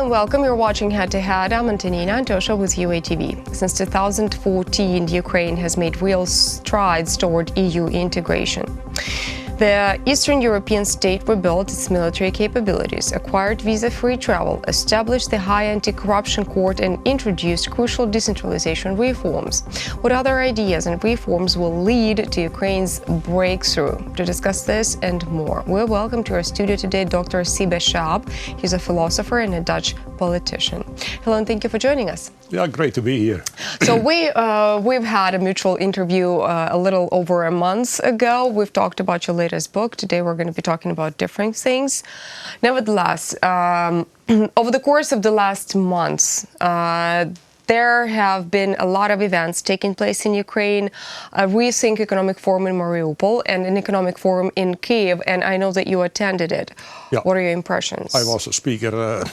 and welcome. You're watching Head to Head. I'm Antonina Antosha with UATV. Since 2014, Ukraine has made real strides toward EU integration. The Eastern European state rebuilt its military capabilities, acquired visa-free travel, established the High Anti-Corruption Court, and introduced crucial decentralization reforms. What other ideas and reforms will lead to Ukraine's breakthrough? To discuss this and more, we welcome to our studio today Dr. Sybe Schaap. He's a philosopher and a Dutch politician. Hello, and thank you for joining us. Yeah, great to be here. So we've had a mutual interview a little over a month ago. We've talked about your latest book. Today we're going to be talking about different things. Nevertheless, over the course of the last months, there have been a lot of events taking place in Ukraine, a Rethink Economic Forum in Mariupol and an economic forum in Kyiv, and I know that you attended it. Yeah. What are your impressions? I was a speaker.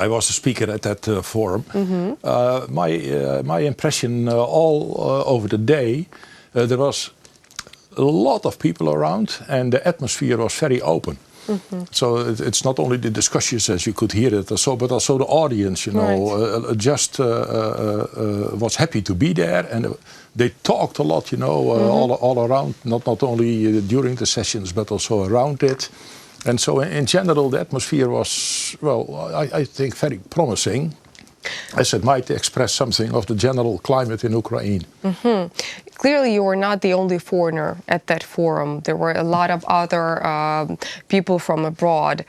I was a speaker at that forum. Mm-hmm. My impression all over the day, there was a lot of people around, and the atmosphere was very open. Mm-hmm. So it's not only the discussions as you could hear it, but also the audience, was happy to be there, and they talked a lot, all around, not only during the sessions, but also around it. And so in general, the atmosphere was, I think very promising, as it might express something of the general climate in Ukraine. Mm-hmm. Clearly, you were not the only foreigner at that forum. There were a lot of other people from abroad.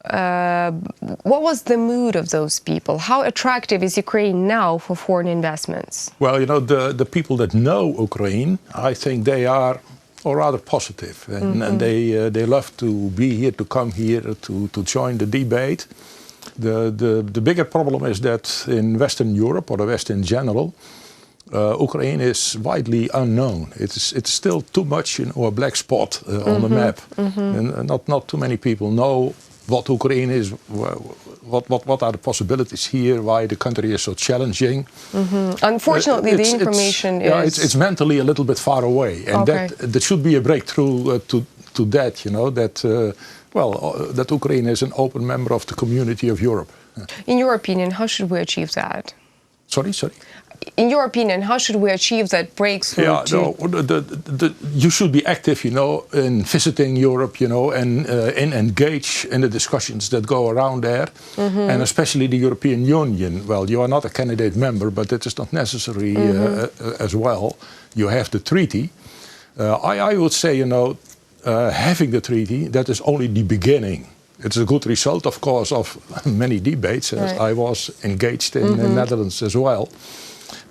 What was the mood of those people? How attractive is Ukraine now for foreign investments? Well, the people that know Ukraine, I think they are rather positive, and they love to be here, to come here, to join the debate. The bigger problem is that in Western Europe, or the West in general, Ukraine is widely unknown. It's still too much a black spot on the map, and not too many people know what Ukraine is, what are the possibilities here, why the country is so challenging. Unfortunately, the information is... it's mentally a little bit far away, and that should be a breakthrough to that, that Ukraine is an open member of the community of Europe. In your opinion, how should we achieve that? Sorry? In your opinion, how should we achieve that breakthrough? You should be active, in visiting Europe, and engage in the discussions that go around there, and especially the European Union. Well, you are not a candidate member, but it is not necessary as well. You have the treaty. I would say, having the treaty, that is only the beginning. It's a good result, of course, of many debates, as I was engaged in the Netherlands as well.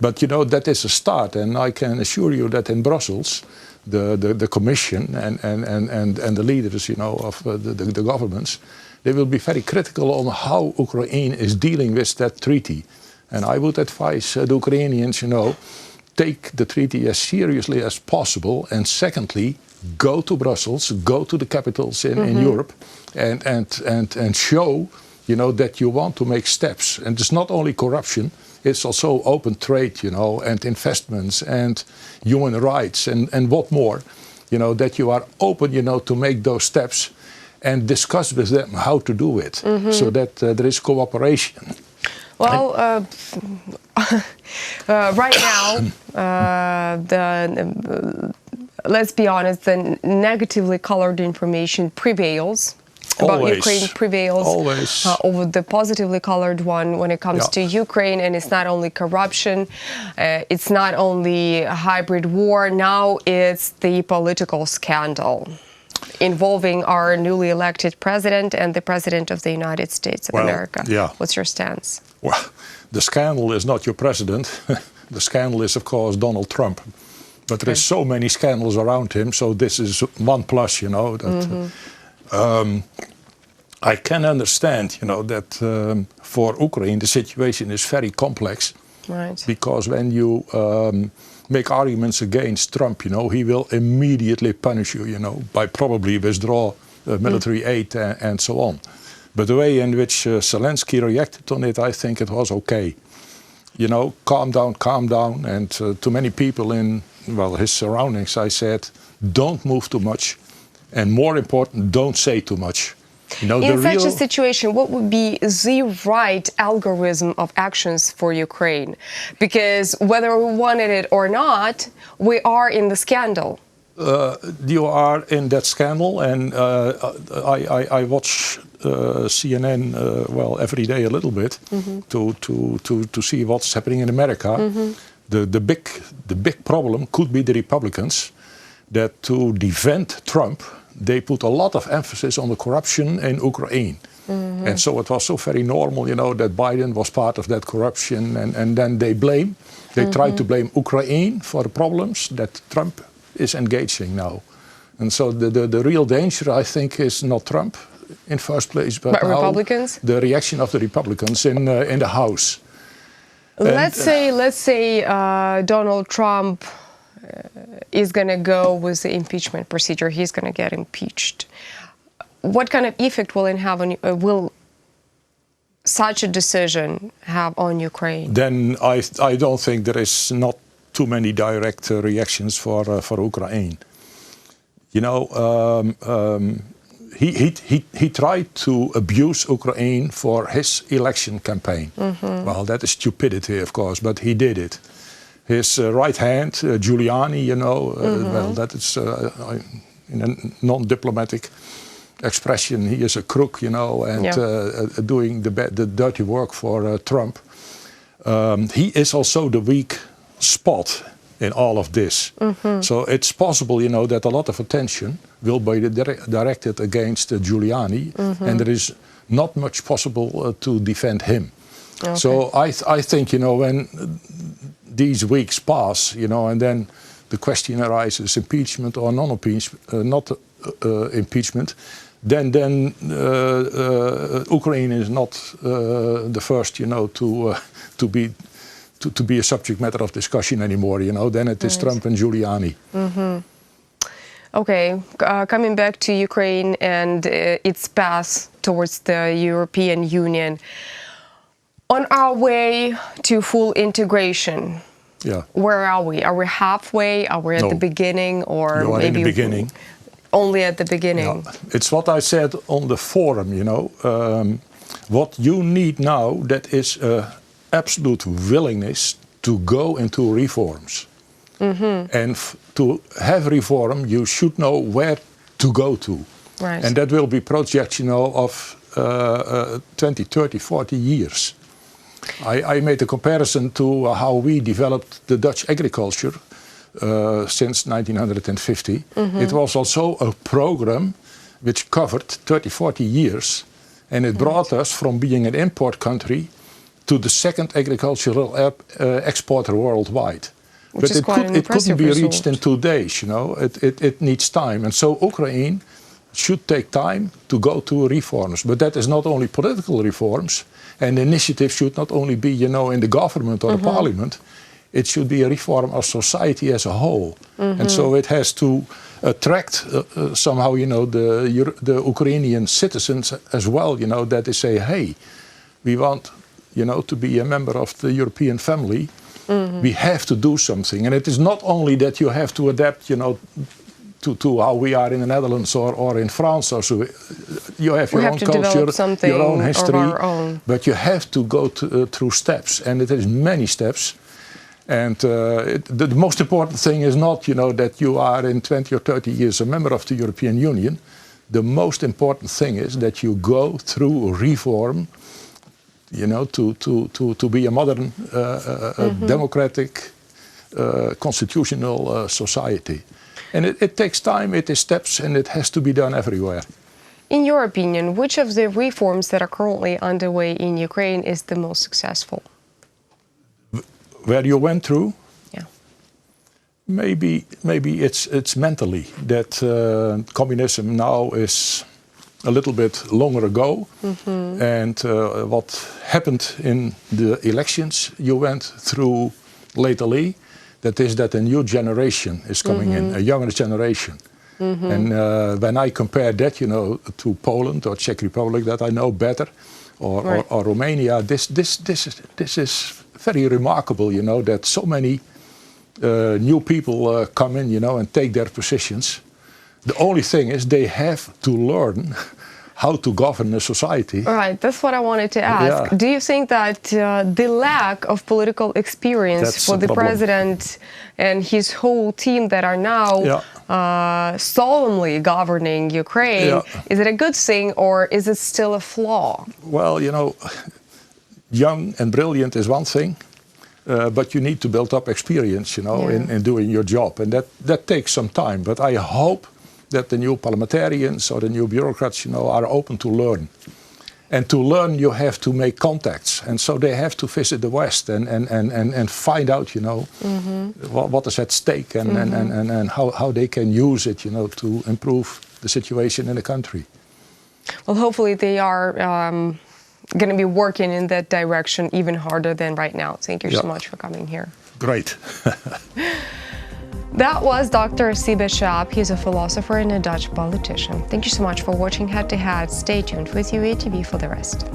But, that is a start, and I can assure you that in Brussels, the Commission and the leaders, of the governments, they will be very critical on how Ukraine is dealing with that treaty. And I would advise the Ukrainians, take the treaty as seriously as possible, and secondly, go to Brussels, go to the capitals in Europe, and show, that you want to make steps. And it's not only corruption. It's also open trade, and investments and human rights and what more, that you are open, to make those steps and discuss with them how to do it, so that there is cooperation. Well, right now, let's be honest, the negatively colored information prevails. About Ukraine prevails over the positively colored one when it comes to Ukraine, and it's not only corruption, it's not only a hybrid war, now it's the political scandal involving our newly elected president and the president of the United States of America. Yeah. What's your stance? Well, the scandal is not your president. The scandal is, of course, Donald Trump. But there is so many scandals around him, so this is one plus, that... I can understand, that for Ukraine the situation is very complex. Right. Because when you make arguments against Trump, he will immediately punish you, by probably withdraw military aid and so on. But the way in which Zelensky reacted on it, I think it was okay. Calm down. And to many people in, his surroundings, I said, don't move too much. And more important, don't say too much. You know, in such a situation, what would be the right algorithm of actions for Ukraine? Because whether we wanted it or not, we are in the scandal. You are in that scandal, and I watch CNN well every day a little bit to see what's happening in America. The big problem could be the Republicans, that to defend Trump, they put a lot of emphasis on the corruption in Ukraine. And so it was so very normal, you know, that Biden was part of that corruption, and then they try to blame Ukraine for the problems that Trump is engaging now. And so the real danger, I think, is not Trump in first place, but Republicans? The reaction of the Republicans in the House. Let's say Donald Trump is going to go with the impeachment procedure. He's going to get impeached. What kind of effect will it have on? Will such a decision have on Ukraine? Then I don't think there is not too many direct reactions for Ukraine. You know, he tried to abuse Ukraine for his election campaign. Well, that is stupidity, of course, but he did it. His right hand, Giuliani, you know, well, that is in a non-diplomatic expression. He is a crook, you know, and doing the dirty work for Trump. He is also the weak spot in all of this. So it's possible, you know, that a lot of attention will be directed against Giuliani, and there is not much possible to defend him. Okay. So I think, you know, when these weeks pass, you know, and then the question arises, impeachment or impeachment, then Ukraine is not the first, you know, to be a subject matter of discussion anymore, you know. Then it is Trump and Giuliani. Okay, coming back to Ukraine and its path towards the European Union. On our way to full integration, where are we? Are we halfway? Are we at the beginning? Or you are maybe in the beginning. Only at the beginning? Yeah. It's what I said on the forum, you know. What you need now, that is absolute willingness to go into reforms. And to have reform, you should know where to go to. Right. And that will be projects, you know, of 20, 30, 40 years. I made a comparison to how we developed the Dutch agriculture since 1950. It was also a program which covered 30, 40 years. And it brought us from being an import country to the second agricultural exporter worldwide. But it couldn't be reached in 2 days, you know. It needs time. And so Ukraine should take time to go to reforms. But that is not only political reforms. And the initiative should not only be, you know, in the government or the parliament. It should be a reform of society as a whole. And so it has to attract somehow, you know, the Ukrainian citizens as well, you know, that they say, hey, we want, you know, to be a member of the European family. We have to do something. And it is not only that you have to adapt, you know, to how we are in the Netherlands or in France. Or so. You have your own culture, your own history, but you have to go through steps. And it is many steps. And the most important thing is not, you know, that you are in 20 or 30 years a member of the European Union. The most important thing is that you go through reform, you know, to be a modern, democratic, constitutional society. And it takes time, it is steps, and it has to be done everywhere. In your opinion, which of the reforms that are currently underway in Ukraine is the most successful? Where you went through? Yeah. Maybe it's mentally that communism now is a little bit longer ago. And what happened in the elections you went through lately, that is that a new generation is coming in, a younger generation. And when I compare that, you know, to Poland or Czech Republic, that I know better, or Romania, this is very remarkable, you know, that so many new people come in, you know, and take their positions. The only thing is they have to learn how to govern a society. All right, that's what I wanted to ask. Yeah. Do you think that the lack of political experience for the president and his whole team that are now solemnly governing Ukraine, is it a good thing or is it still a flaw? Well, you know, young and brilliant is one thing, but you need to build up experience, you know, in doing your job. And that takes some time. But I hope that the new parliamentarians or the new bureaucrats, you know, are open to learn. And to learn, you have to make contacts. And so they have to visit the West and find out, you know, what is at stake and how they can use it, you know, to improve the situation in the country. Well, hopefully they are going to be working in that direction even harder than right now. Thank you so much for coming here. Great. That was Dr. Sybe Schaap. He's a philosopher and a Dutch politician. Thank you so much for watching Head to Head. Stay tuned with UATV for the rest.